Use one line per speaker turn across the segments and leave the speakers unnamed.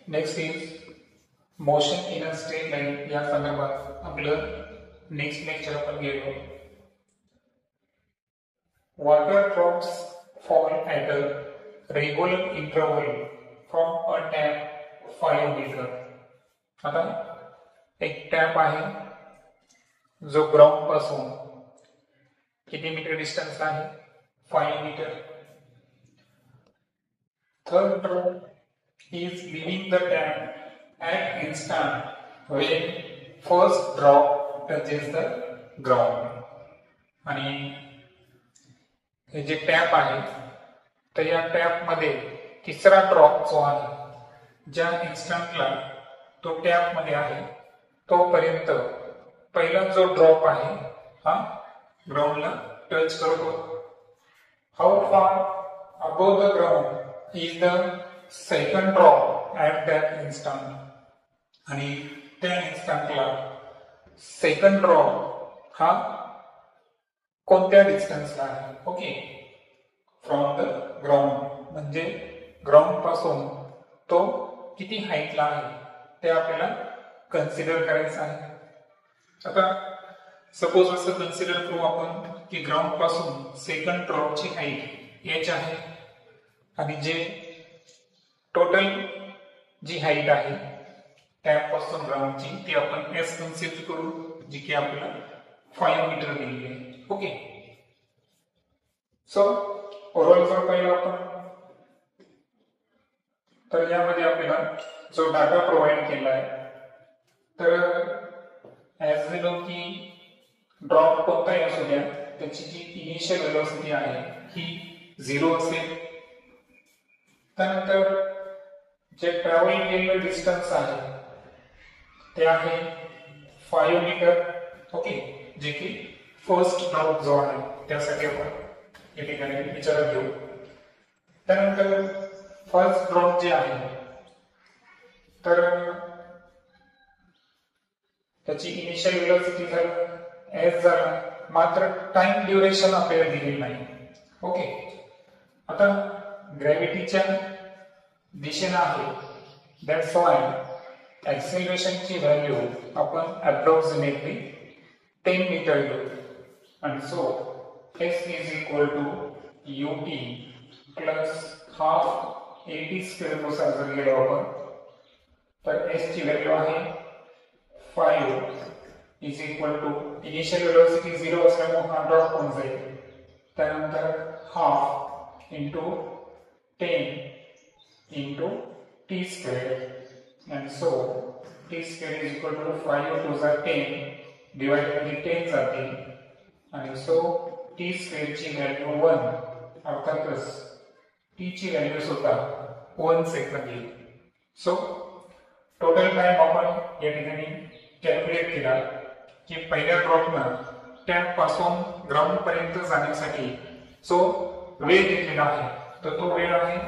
Next is motion in a straight line या संदर्भात आपलं नेक्स्ट लेक्चर आपण गेलो. Water drops fall at a regular interval from a tap 5 metre. आता एक टॅप आहे जो ग्राउंड पासून किती मीटर डिस्टन्स आहे? 5 metre. Third drop is leaving the tap at instant when first drop touches the ground. आणि हे जे टॅप आहे तर या टॅप मध्ये तिसरा ड्रॉप जो आहे ज्या इन्स्टंटला तो टॅप मध्ये आहे तोपर्यंत पहिला जो ड्रॉप आहे हा ग्राउंडला टच करतो. हाऊ फार above the ground is the second drop at that instant. आणि त्या इन्स्टंटला सेकंड ड्रॉप हा कोणत्या डिस्टन्सला आहे? ओके, फ्रॉम द ग्राउंड, म्हणजे ग्राउंड पासून तो किती हाईटला आहे ते आपल्याला कन्सिडर करायचं आहे. आता सपोज असं कन्सिडर करू आपण की ग्राउंड पासून सेकंड ड्रॉपची हाईट h आहे आणि जे टोटल जी हाईट आहे टॅप पासून ग्राउंडची ती आपण s कन्सिडर करू, जी की आपल्याला 5 मीटर दिली आहे. ओके, सो ओव्हरऑल जर पाहिलं आपण तर यामध्ये आपल्याला जो डाटा प्रोव्हाइड केला आहे तर ॲज वी नो की ड्रॉप कोणताही असू द्या त्याची जी इनिशियल वेलोसिटी आहे ही 0 असेल. त्यानंतर जे ट्रॅव्हल केलेलं डिस्टन्स आहे ते आहे 5 मीटर. ओके, जे की फर्स्ट ड्रॉप जो आहे त्यासाठी आपण या ठिकाणी विचारात घेऊ. त्यानंतर फर्स्ट ड्रॉप जे आहे तर त्याची इनिशियल वेलोसिटी झालं एस झाला, मात्र टाइम ड्युरेशन आपल्याला दिलेली नाही. ओके, आता ग्रॅव्हिटीच्या दिशेने आहे दॅट्स वाय ऍक्सेलरेशनची व्हॅल्यू आपण अप्रॉक्सिमेटली 10 मीटर घेऊ. आणि so s is equal to ut plus half at square नुसार जर गेलो आपण तर s ची व्हॅल्यू आहे 5 is equal to initial velocity 0 असल्यामुळे हा ड्रॉप होऊन जाईल. त्यानंतर half into 10 into t square आणि so t square is equal to 5 to 10 divide मध्ये 10 जाते आणि सो t स्क्वेअर ची व्हॅल्यू 1, अर्थातच t ची व्हॅल्यू सुद्धा 1 सेकंद येईल. सो टोटल टाइम आपण या ठिकाणी कॅल्क्युलेट केला की पहिल्या ड्रॉपनं टॅप पासून ग्राउंड पर्यंत जाण्यासाठी जो वेळ घेतलेला आहे तर तो वेळ आहे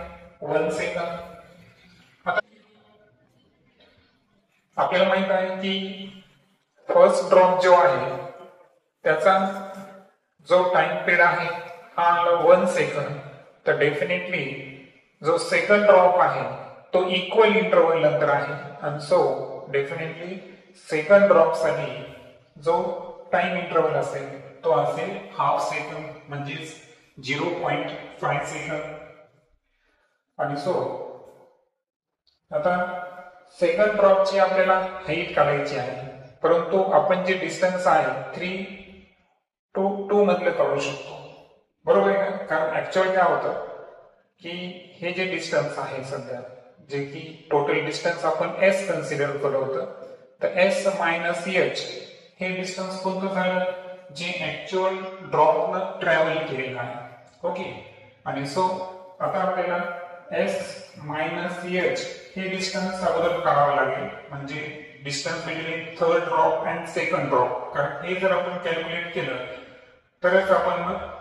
1 सेकंद. आता आपल्याला माहित आहे की फर्स्ट ड्रॉप जो आहे त्याचा जो टाइम पिरियड आहे हा 1 सेकंद. तर डेफिनेटली जो सेकंड ड्रॉप आहे तो इक्वल इंटरव्हल नंतर आहे आणि सो डेफिनेटली सेकंड ड्रॉप साठी जो टाइम इंटरव्हल असेल तो असेल हाफ सेकंद, म्हणजेच 0.5 सेकंद. आणि सो आता सेकंड ड्रॉपची आपल्याला हाईट काढायची आहे, परंतु आपण जे डिस्टन्स आहे 3 to 2 मधलं काढू शकतो, बरोबर आहे का? कारण ऍक्च्युअल काय होतं की हे जे डिस्टन्स आहे सध्या जे की टोटल डिस्टन्स आपण s कन्सिडर केलं होतं तर s मायनस h हे डिस्टन्स कोणतं झालं जे ऍक्च्युअल ड्रॉपनं ट्रॅव्हल केलेलं आहे. ओके, आणि सो आता आपल्याला s मायनस h हे डिस्टन्स अगोदर काढावं लागेल, म्हणजे distance between third drop and second drop. कारण हे जर आपण कॅल्क्युलेट केलं तरच आपण मग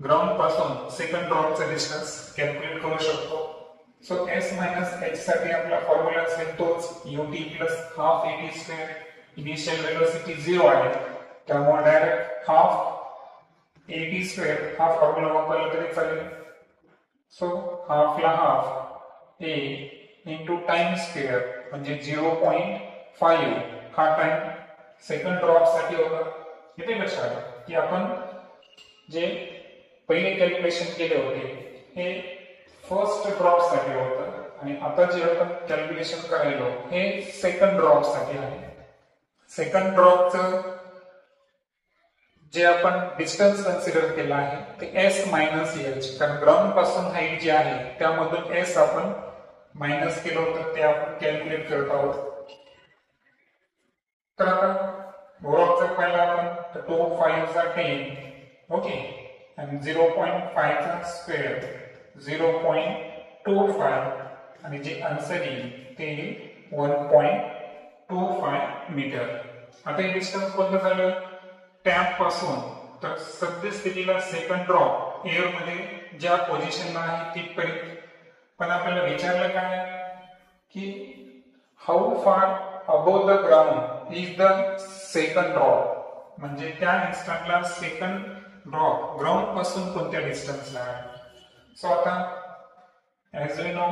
ग्राउंड पासून सेकंड ड्रॉपचं डिस्टन्स कॅल्क्युलेट करू शकतो. सो s मायनस h साठी आपला फॉर्म्युला असेल तोच ut plus half at square. Initial velocity 0 आहे त्यामुळे डायरेक्ट हाफ at स्क्वेअर हा फॉर्म्युला वापरला तरी चालेल. सो हाफ ला half a into time square म्हणजे 0.5 हा टाइम सेकंड ड्रॉप साठी होता. इथे लक्षात आलं की आपण जे पहिले कॅल्क्युलेशन केले होते हे फर्स्ट ड्रॉप साठी होतं आणि आता जे आपण कॅल्क्युलेशन करायलो हे सेकंड ड्रॉप साठी आहे. सेकंड ड्रॉपचं जे आपण डिस्टन्स कन्सिडर केलं आहे ते एस मायनस एच, कारण ग्राउंड पासून हाईट जी आहे त्यामधून एस आपण मायनस केलं होतं ते आपण कॅल्क्युलेट करत आहोत. तर आता ओव्हरऑलचं पहिला आपण 2 5 चा 10 ओके आणि 0.5 चा स्क्वेअर 0.25 आणि जे आन्सर येईल ते 1.25 मीटर. आता हे डिस्टन्स कोणतं झालं टॅप पासून तर सद्यस्थितीला सेकंड ड्रॉप एअर मध्ये ज्या पोझिशनला आहे तिथपर्यंत. पण आपल्याला विचारलं काय की हाऊ फार above the ground is the second drop, म्हणजे त्या इन्स्टंटला सेकंड ड्रॉप ग्राउंड पासून कोणत्या डिस्टन्सला आहे. सो आता ऍज वी नो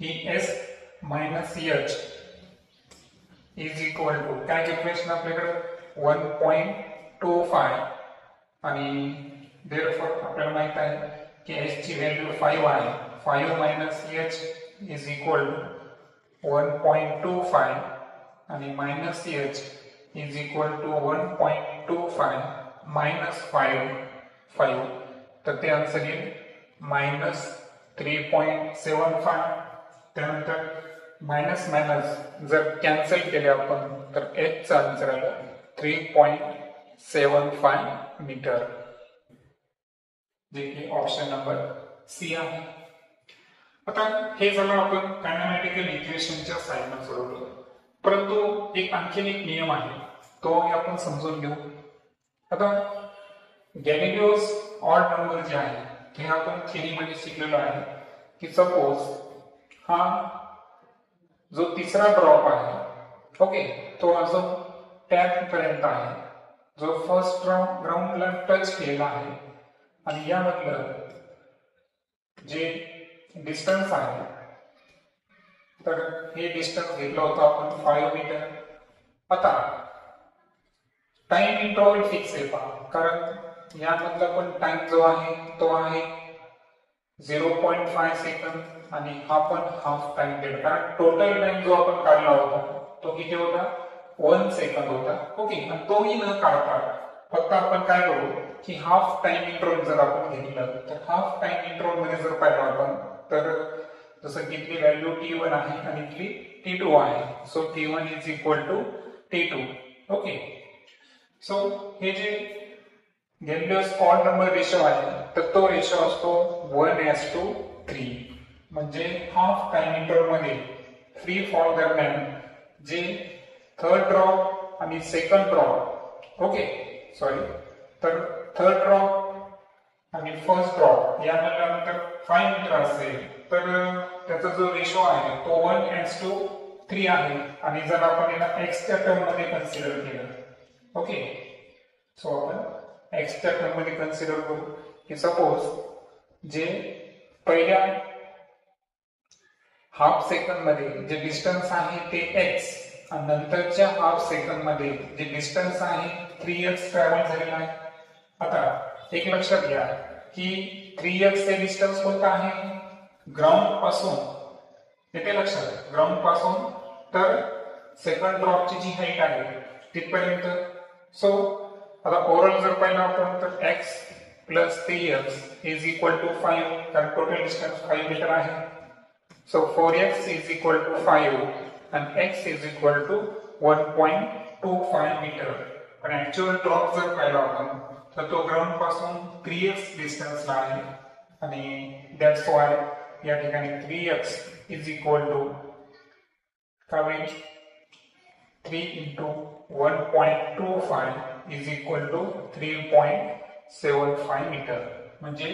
की S minus H is equal to काय इक्वेशन आपल्याकडे 1.25 आणि देअरफॉर आपल्याला माहित आहे की h ची व्हॅल्यू 5 आहे. 5 minus h is equal to 1.25 आणि minus h is equal to 1.25 minus 5 तर ते आन्सर येईल मायनस 3.75. त्यानंतर मायनस मायनस जर कॅन्सल केले आपण तर h चा आन्सर आला 3.75 मीटर, जे की ऑप्शन नंबर सी आहे. आता हे झालं आपण कायनेमॅटिकल इक्वेशनच्या साहाय्याने सोडवलं. परंतु एक आणखीन एक नियम आहे तो आपण समजून घेऊ. आता गॅलिलिओस ऑड नंबर जे आहे हे आपण थिअरीमध्ये शिकलेलो आहे की सपोज हा जो तिसरा ड्रॉप आहे ओके तो अजून टॅप पर्यंत आहे, जो फर्स्ट ग्राउंडला टच केला आहे आणि यामधलं जे डिस्टन्स आहे तर हे डिस्टन्स घेतलं होतं आपण 5 मीटर. आता टाइम इंटरवल फिक्स आहे पहा, कारण यामधला पण टाइम जो आहे तो आहे 0.5 सेकंद आणि हा पण हाफ टाइम पिरियड, कारण टोटल टाइम जो आपण काढला होता तो किती होता 1 सेकंद होता ओके. आणि तोही न काढता फक्त आपण काय करू की हाफ टाइम इंटरवल जर आपण घेतलं तर हाफ टाइम इंटरवल मध्ये जर पाहिलं आपण तर जसं की इथली व्हॅल्यू t1 आहे आणि इथली t2 आहे. So t1 is equal to t2 okay. So हे जे गॅलिलिओस ऑड नंबर रेशो आहे तर तो रेशो असतो 1:3, म्हणजे हाफ टाइम इंटरवल मध्ये फ्री फॉल दरम्यान जे थर्ड ड्रॉप आणि सेकंड ड्रॉप ओके सॉरी तर थर्ड ड्रॉप आणि फर्स्ट ड्रॉप यानंतर 5 मीटर असेल तर त्याचा जो रेशो आहे तो 1:3 आहे. आणि जर आपण याला x च्या टर्म मध्ये कन्सिडर केलं ओके सो आपण x च्या टर्म मध्ये कन्सिडर करू की सपोज जे पहिल्या हाफ सेकंड मध्ये जे डिस्टन्स आहे ते x आणि नंतरच्या हाफ सेकंड मध्ये जे डिस्टन्स आहे 3x ट्रॅव्हल झालेला आहे. आता एक लक्षात घ्या की 3x चे डिस्टन्स कोणतं आहे ग्राउंड पासून, येते लक्षात ग्राउंड पासून तर सेकंड ड्रॉपची जी हाईट आहे तिथपर्यंत. सो आता ओव्हरऑल जर पाहिलं आपण तर x plus 3x is equal to 5, कारण टोटल डिस्टन्स 5 मीटर आहे. So 4x is equal to 5 आणि x is equal to 1.25 metre. पण ऍक्च्युअल ड्रॉप जर पाहिला आपण तर तो ग्राउंड पासून 3x डिस्टन्सला आहे आणि दॅट्स वाय या ठिकाणी 3x इज इक्वल टू काय होईल 3 into 1.25 is equal to 3.75 metre. म्हणजे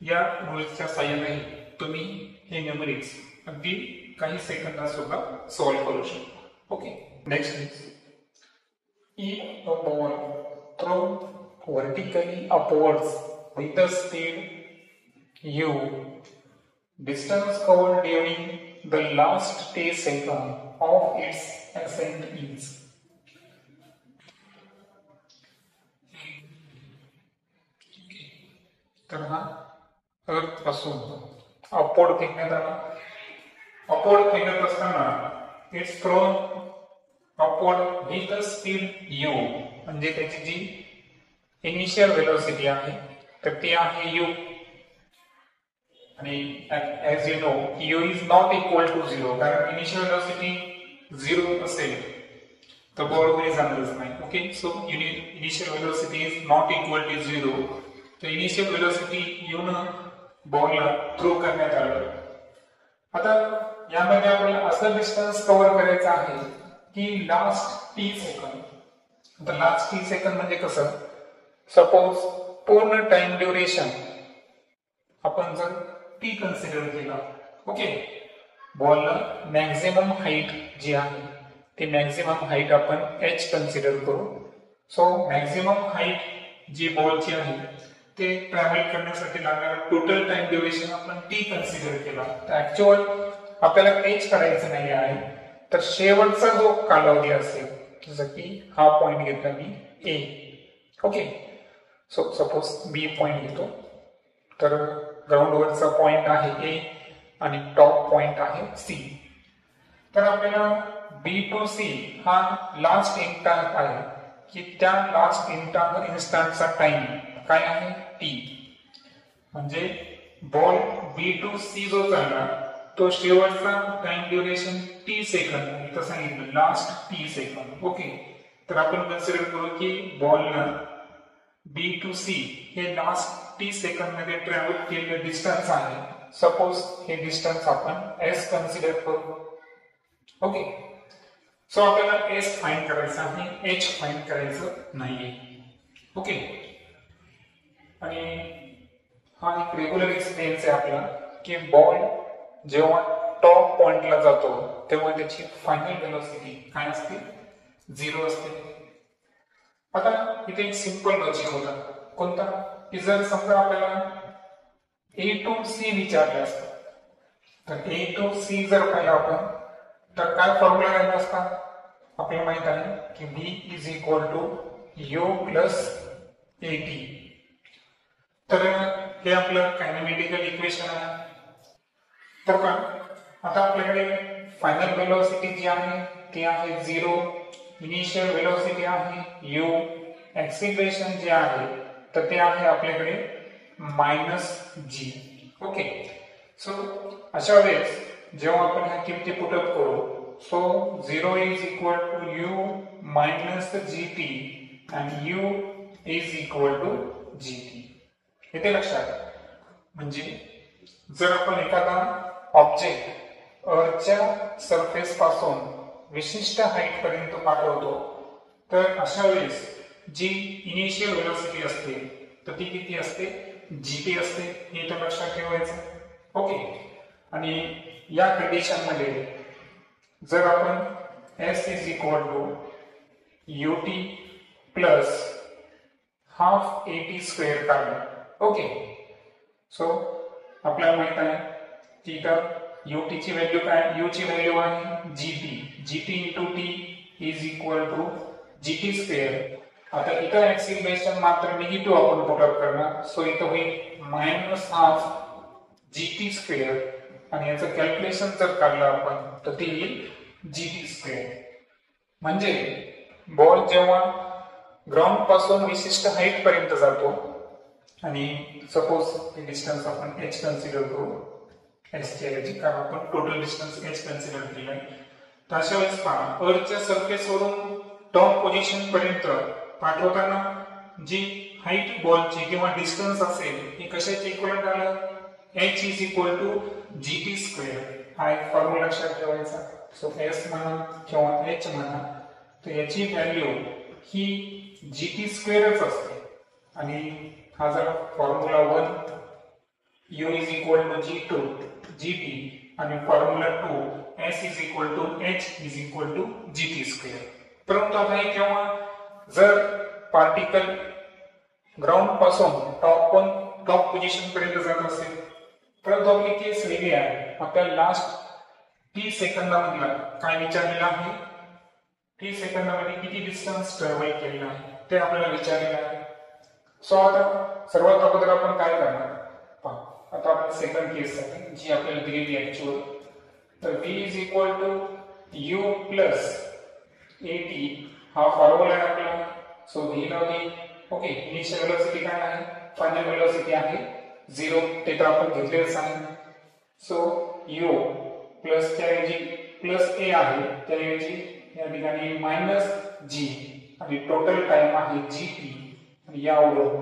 या रूल्सच्या साहाय्याने तुम्ही हे न्यूमरिक्स अगदी काही सेकंदात सुद्धा सॉल्व्ह करू शकता. Okay next is if a ball thrown vertically upwards with a speed u distance covered during the last t second of its ascent is. तर हा अर्थ पासून अपवर्ड फेकण्यात आला. अपवर्ड फेकत असताना it's throne upward with a speed u, म्हणजे त्याची जी initial velocity आहे तर ती आहे u. आणि as you know u is not equal to 0, कारण इनिशियल वेलोसिटी 0 असेल तर बॉल वर जाणारच नाही. Okay, so initial velocity is not equal to 0, तर इनिशियल वेलोसिटी u न बॉलला थ्रो करण्यात आलं. आता यामध्ये आपल्याला असं डिस्टन्स कव्हर करायचं आहे की लास्ट टी सेकंद. आता लास्ट टी सेकंद म्हणजे कसं, सपोज पूर्ण टाइम ड्युरेशन आपण जर टी कन्सिडर केला, ओके, बॉलला मॅक्झिमम हाईट जी आहे ती मॅक्झिमम हाईट आपण h कन्सिडर करू. सो मॅक्झिमम हाईट जी बॉलची आहे ते ट्रॅव्हल करण्यासाठी लागणारा टोटल टाइम ड्युरेशन आपण टी कन्सिडर केला. तर ऍक्च्युअल आपल्याला h काढायचं नाही आहे, तर शेवटचा जो कालावधी असेल, जसं की हा पॉइंट घेतला मी a, okay, so suppose b point घेतो, तर ग्राउंड वरचा पॉइंट आहे a आणि टॉप पॉइंट आहे c. तर आपल्याला b टू c हा लास्ट इन्स्टंट आहे की त्या लास्ट इन्स्टंटचा टाइम काय आहे t, म्हणजे बॉल b टू c जो चालला तो शेवटचा टाइम ड्युरेशन t सेकंद, इथं सांगितलं लास्ट t सेकंद. ओके, तर आपण कन्सिडर करू की बॉलला b टू c हे लास्ट t सेकंद मध्ये ट्रॅव्हल केलेलं डिस्टन्स आहे. सपोज हे डिस्टन्स आपण s कन्सिडर करू. ओके, सो आपल्याला s फाइंड करायचं आहे, h फाइंड करायचं नाहीये. ओके, आणि हा एक रेग्युलर एक्सपिरियन्स आहे आपला की बॉल जेव्हा टॉप पॉइंटला जातो तेव्हा त्याची फायनल वेलोसिटी काय असते, 0 असते. आता इथे एक सिंपल लॉजिक होता, कोणता, की जर समजा आपल्याला a टू c विचारले असतं, तर a टू c जर पाहिलं आपण तर काय फॉर्म्युला राहिला असता, आपल्याला माहित आहे की v is equal to u plus at. तर हे आपलं कायनेमॅटिकल इक्वेशन आहे. तर का आता आपल्याकडे फायनल वेलोसिटी जी आहे ती आहे 0, इनिशियल वेलोसिटी आहे u, एक्सिलरेशन जे आहे तर ते आहे आपल्याकडे -g. ओके, सो अशा वेळेस जेव्हा आपण ह्या किमती पुटअप करू, so 0 is equal to u minus gt आणि u is equal to gt. इथे लक्षात, म्हणजे जर आपण एखादा ऑब्जेक्ट अर्थच्या सरफेस पासून विशिष्ट हाईट पर्यंत पाठवतो तर अशा वेळेस जी इनिशियल वेलोसिटी असते तर ती किती असते, gt असते. हे तर लक्षात ठेवायचं. ओके, आणि या कंडिशन मध्ये जर आपण s is equal to ut plus half at square काढलं, ओके, सो आपल्याला माहित आहे की इथं ut ची व्हॅल्यू काय, u ची व्हॅल्यू आहे gt into t is equal to gt square. आता इथं एक्सिलरेशन मात्र निगेटिव्ह आपण पुटअप करणार, सो इथं होईल -हाफ gt स्क्वेअर, आणि याचं कॅल्क्युलेशन जर काढलं आपण तर ते येईल gt स्क्वेअर. म्हणजे बॉल जेव्हा ग्राउंड पासून विशिष्ट हाईट पर्यंत जातो आणि सपोज हे डिस्टन्स आपण h कन्सिडर करू, h ची ऐवजी, कारण आपण टोटल डिस्टन्स h कन्सिडर केलाय, तर अशा वेळेस पहा अर्थच्या सरफेस वरून टॉप पोझिशन पर्यंत पाठवताना जी हाईट बॉलची किंवा डिस्टन्स असेल ही कशाची इक्वलंट आलं, h is equal to gt square. हा एक फॉर्म्युला लक्षात ठेवायचा. सो s म्हणा किंवा h म्हणा तर याची व्हॅल्यू ही gt स्क्वेअरच असते. आणि हा जर formula 1 u is equal to gt आणि formula 2 s is equal to h is equal to gt square. परंतु आता हे केव्हा, जर पार्टिकल ग्राउंड पासून टॉप पोझिशन पर्यंत जात असेल परंतु आपली केस वेगळी आहे. आपल्याला लास्ट टी सेकंदामधला काय विचारलेलं आहे, टी सेकंदामध्ये किती डिस्टन्स ट्रॅव्हल केलेला आहे ते आपल्याला विचारलेलं आहे. सो आता सर्वात अगोदर आपण काय करणार पहा. आता आपण सेकंड केस साठी जी आपल्याला दिलेली आहे ऍक्च्युअल, तर v is equal to u plus at हा फॉर्म्युला आहे आपला. सो v लावली. ओके, इनिशियल वेलोसिटी काय आहे, फायनल वेलोसिटी आहे 0, ते तर आपण घेतलेलंच आहे. सो u प्लस त्याऐवजी प्लस a आहे, त्याऐवजी या ठिकाणी मायनस g आणि टोटल टाइम आहे gt आणि यावरून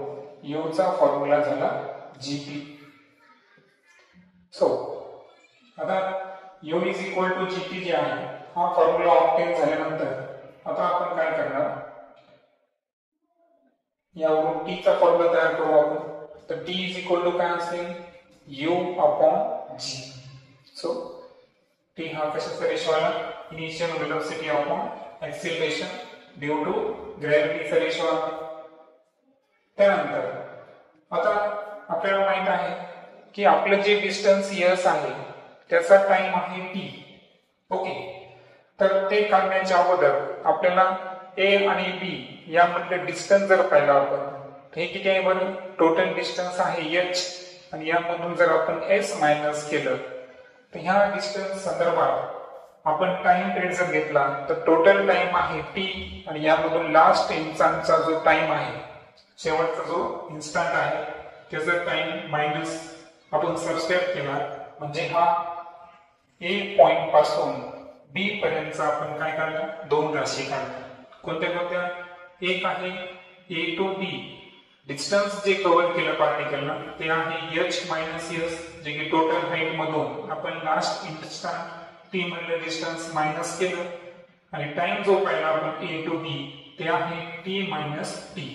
u चा फॉर्म्युला झाला gt. सो आता u is equal to gt जे आहे हा फॉर्म्युला ऑब्टेन झाल्यानंतर आता आपण काय करणार, यावरून t चा फॉर्म्युला तयार करू आपण. तर t इज इक्वल टू काय असेल, u upon g. So t हा कशाचा रेशो आला, initial velocity upon acceleration due to ग्रॅव्हिटीचा रेशो आला. त्यानंतर आता आपल्याला माहित आहे की आपलं जे डिस्टन्स s आहे त्याचा टाइम आहे t. ओके, तर ते काढण्याच्या अगोदर आपल्याला a आणि b यामधले डिस्टन्स जर पाहिला आपण, हे किती आहे बरं, टोटल डिस्टन्स आहे h आणि यामधून जर आपण s मायनस केलं तर ह्या डिस्टन्स संदर्भात आपण टाइम पिरियड जर घेतला तर टोटल टाइम आहे t आणि यामधून लास्ट इन्स्टंटचा जो टाइम आहे, शेवटचा जो इन्स्टंट आहे त्याचा टाइम मायनस आपण सबस्ट्रॅक्ट केला, म्हणजे हा a पॉइंट पासून b पर्यंतचा आपण काय काढला, दोन राशी काढल्या. कोणत्या कोणत्या, एक आहे a टू b, डिस्टन्स जे कव्हर केलं पार्टिकलला ते आहे h मायनस s, जे की टोटल हाईट मधून आपण लास्ट इन्स्टंट t मधले डिस्टन्स मायनस केलं, आणि टाइम जो पाहिला आपण a टू b ते आहे t मायनस t.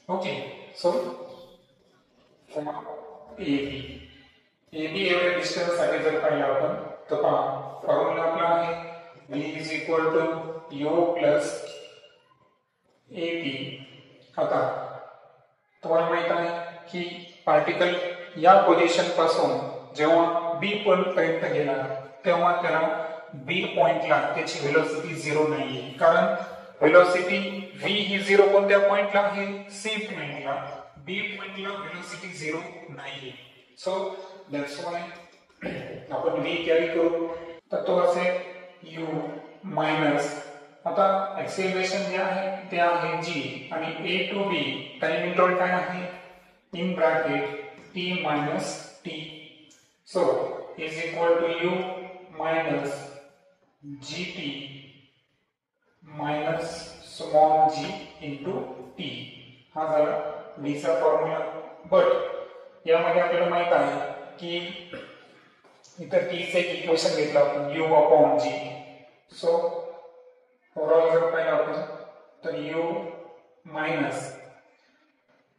ओके, सो AB एवढे डिस्टन्स साठी जर पाहिलं आपण तर पहा फॉर्म्युला आपला आहे v is equal to u plus at. आता तुम्हाला माहित आहे की पार्टिकल या पोझिशन पासून जेव्हा b पॉइंट पर्यंत गेला तेव्हा त्याला b पॉइंटला त्याची वेलोसिटी 0 नाहीये, कारण वेलोसिटी v ही 0 कोणत्या पॉइंटला आहे, c पॉइंटला. b पॉइंटला वेलोसिटी 0 नाहीये. सो दॅट्स व्हाय आपण v कॅरी करू, तर तो असेल u मायनस, आता एक्सेलरेशन जे आहे ते आहे g आणि a to b time interval काय आहे, इन ब्रॅकेट t मायनस t. So is equal to u minus gt minus small g into t. हा झाला v चा फॉर्म्युला. बट यामध्ये आपल्याला माहित आहे की इतर t चे एक इक्वेशन घेतलं आपण u upon g. So overall जर पाहिलं आपण तर u मायनस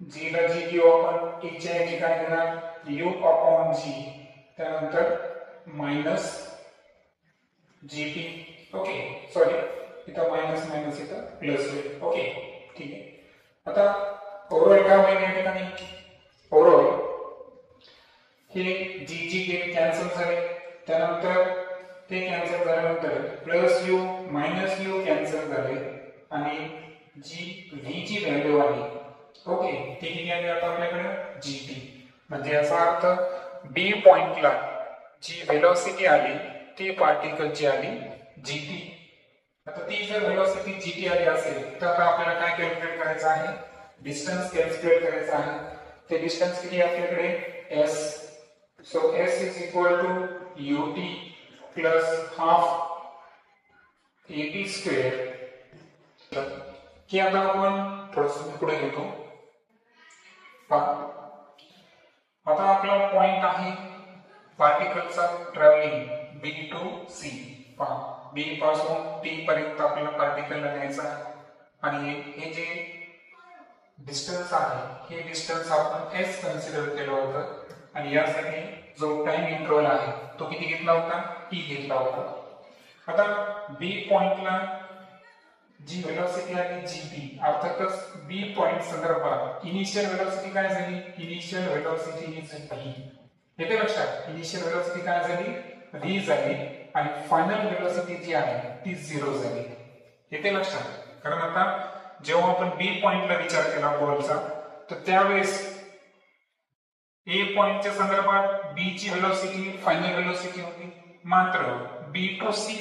g ला g घेऊ आपण, t च्या ऐवजी काय घेणार u अपॉन g, त्यानंतर मायनस gt. ओके, सॉरी इथं मायनस मायनस इथं प्लस होईल. ओके, ठीक आहे. आता ओव्हरऑल काय होईल या ठिकाणी, ओव्हरऑल हे g गेट कॅन्सल झाले, त्यानंतर ते कॅन्सल झाल्यानंतर plus u minus u cancel झाले आणि जी v ची व्हॅल्यू आहे, ओके, ती किती आली आता आपल्याकडे gt. म्हणजे याचा अर्थ b पॉइंटला जी वेलोसिटी आली ती पार्टिकलची आली gt. आता ती जर वेलोसिटी gt आली असेल तर आता आपल्याला काय कॅल्क्युलेट करायचं आहे, डिस्टन्स कॅल्क्युलेट करायचं आहे. ते डिस्टन्स किती आहे आपल्याकडे s. So s is equal to ut plus half at square. की आता आपण थोडंसं पुढे घेतो. आता आपला पॉइंट आहे पार्टिकलचा ट्रॅव्हलिंग b टू c. पहा b पासून t पर्यंत आपल्याला पार्टिकलला न्यायचा आहे आणि हे जे डिस्टन्स आहे हे डिस्टन्स आपण s कन्सिडर केलं होतं आणि यासाठी जो टाइम इंटरवल आहे तो किती घेतला होता, t घेतला होता. आता b पॉइंटला जी वेलोसिटी आहे gt, अर्थातच b पॉइंट संदर्भात इनिशियल वेलोसिटी काय झाली, इनिशियल वेलोसिटी इज v. येते लक्षात इनिशियल व्हेलॉसिटी काय झाली v झाली आणि फायनल व्हेलॉसिटी जी आहे ती 0 झाली. येते लक्षात कारण आता जेव्हा आपण बी पॉइंटला विचार केला बॉलचा तर त्यावेळेस ए पॉइंटच्या संदर्भात बी ची व्हेलॉसिटी फायनल व्हेलॉसिटी होती, मात्र बी टू सी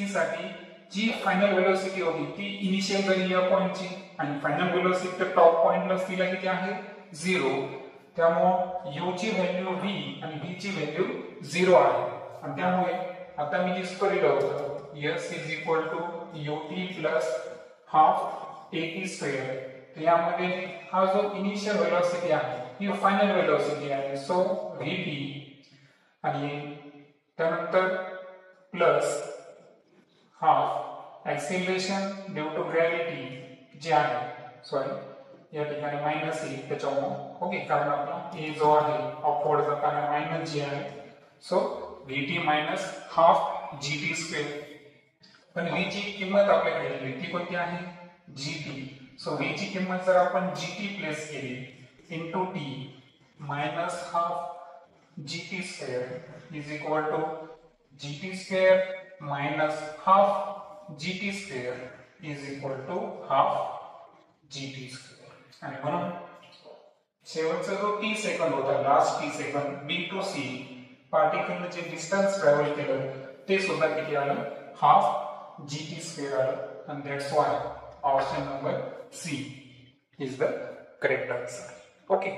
साठी जी फायनल व्हेलॉसिटी होती ती इनिशियल झाली या पॉइंटची आणि फायनल व्हेलॉसिटी तर टॉप पॉइंटला तिला किती आहे 0. त्यामुळे u ची व्हॅल्यू v आणि v ची व्हॅल्यू 0 आहे आणि त्यामुळे आता मी जे सूत्र लिहिलं होतं s is equal to ut plus half at square. तर यामध्ये हा जो इनिशियल व्हेलॉसिटी आहे ही फायनल व्हेलॉसिटी आहे सो vt आणि त्यानंतर plus half acceleration due to gravity जे आहे सॉरी या ठिकाणी मायनस येईल त्याच्यामुळे ओके कारण आपला ए जो आहे अपवर्ड जाताना मायनस जी आहे so vt minus half gt square. पण v ची किंमत आपल्याकडे दिली ती कोणती आहे gt. सो v ची किंमत जर आपण gt प्लेस केली into t minus half gt square is equal to gt square minus half gt square is equal to half gt square. आणि म्हणून शेवटचा जो t सेकंद होता लास्ट t सेकंद बी टू सी पार्टिकलने जे डिस्टन्स ट्रॅव्हल केलं ते सुद्धा किती आलं हाफ gt स्क्वेअर आलं आणि that's why option number C is the correct answer. Okay.